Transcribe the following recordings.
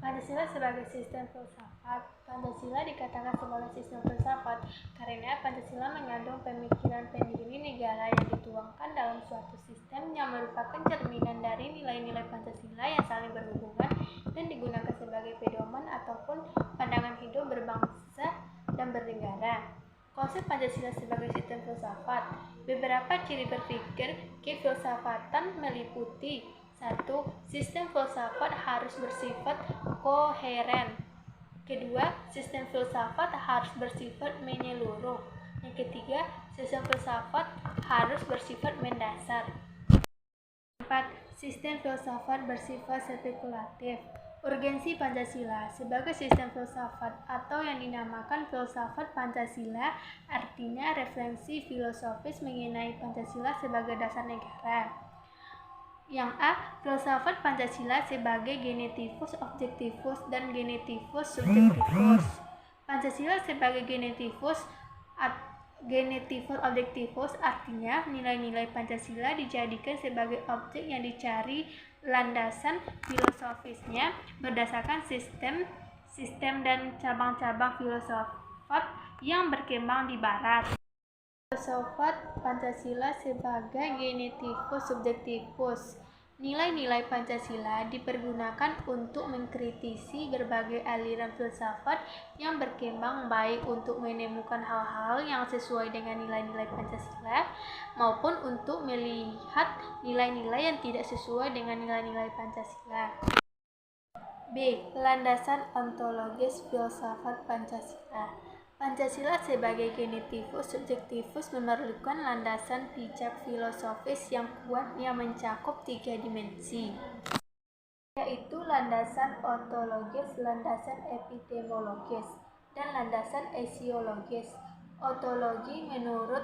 Pancasila sebagai sistem filsafat. Pancasila dikatakan sebagai sistem filsafat karena Pancasila mengandung pemikiran pendiri negara yang dituangkan dalam suatu sistem yang merupakan cerminan dari nilai-nilai Pancasila yang saling berhubungan dan digunakan sebagai pedoman ataupun pandangan hidup berbangsa dan bernegara. Konsep Pancasila sebagai sistem filsafat. Beberapa ciri berpikir kefilsafatan meliputi: 1. Sistem filsafat harus bersifat koheren. Kedua, sistem filsafat harus bersifat menyeluruh. Yang ketiga, sistem filsafat harus bersifat mendasar. 4. Sistem filsafat bersifat spekulatif. Urgensi Pancasila sebagai sistem filsafat atau yang dinamakan filsafat Pancasila artinya refleksi filosofis mengenai Pancasila sebagai dasar negara. Yang A. Filsafat Pancasila sebagai genetivus objektivus dan genetivus subjektivus. Pancasila sebagai genetivus objektivus artinya nilai-nilai Pancasila dijadikan sebagai objek yang dicari landasan filosofisnya berdasarkan sistem dan cabang-cabang filsafat yang berkembang di Barat. Filsafat Pancasila sebagai genetivus subjektivus. Nilai-nilai Pancasila dipergunakan untuk mengkritisi berbagai aliran filsafat yang berkembang baik untuk menemukan hal-hal yang sesuai dengan nilai-nilai Pancasila maupun untuk melihat nilai-nilai yang tidak sesuai dengan nilai-nilai Pancasila. B. Landasan ontologis filsafat Pancasila. Pancasila sebagai genetivus subjektivus memerlukan landasan pijak filosofis yang kuat yang mencakup 3 dimensi, yaitu landasan ontologis, landasan epistemologis, dan landasan esiologis. Ontologi menurut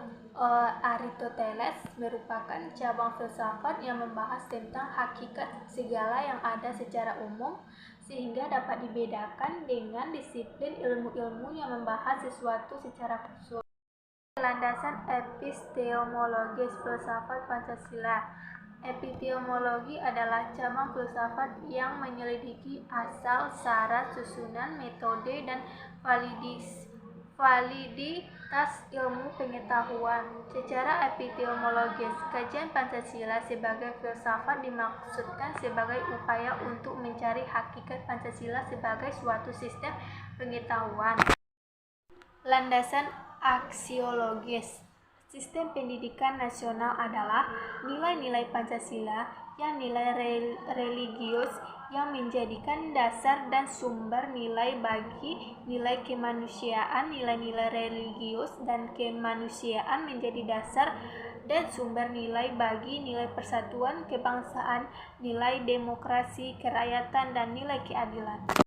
Aristoteles merupakan cabang filsafat yang membahas tentang hakikat segala yang ada secara umum sehingga dapat dibedakan dengan disiplin ilmu-ilmu yang membahas sesuatu secara khusus. Landasan epistemologis filsafat Pancasila. Epistemologi adalah cabang filsafat yang menyelidiki asal, syarat, susunan, metode, dan validitas ilmu pengetahuan. Secara epistemologis, kajian Pancasila sebagai filsafat dimaksudkan sebagai upaya untuk mencari hakikat Pancasila sebagai suatu sistem pengetahuan. Landasan aksiologis. Sistem pendidikan nasional adalah nilai-nilai Pancasila yang nilai religius yang menjadikan dasar dan sumber nilai bagi nilai kemanusiaan. Nilai-nilai religius dan kemanusiaan menjadi dasar dan sumber nilai bagi nilai persatuan kebangsaan, nilai demokrasi, kerakyatan, dan nilai keadilan.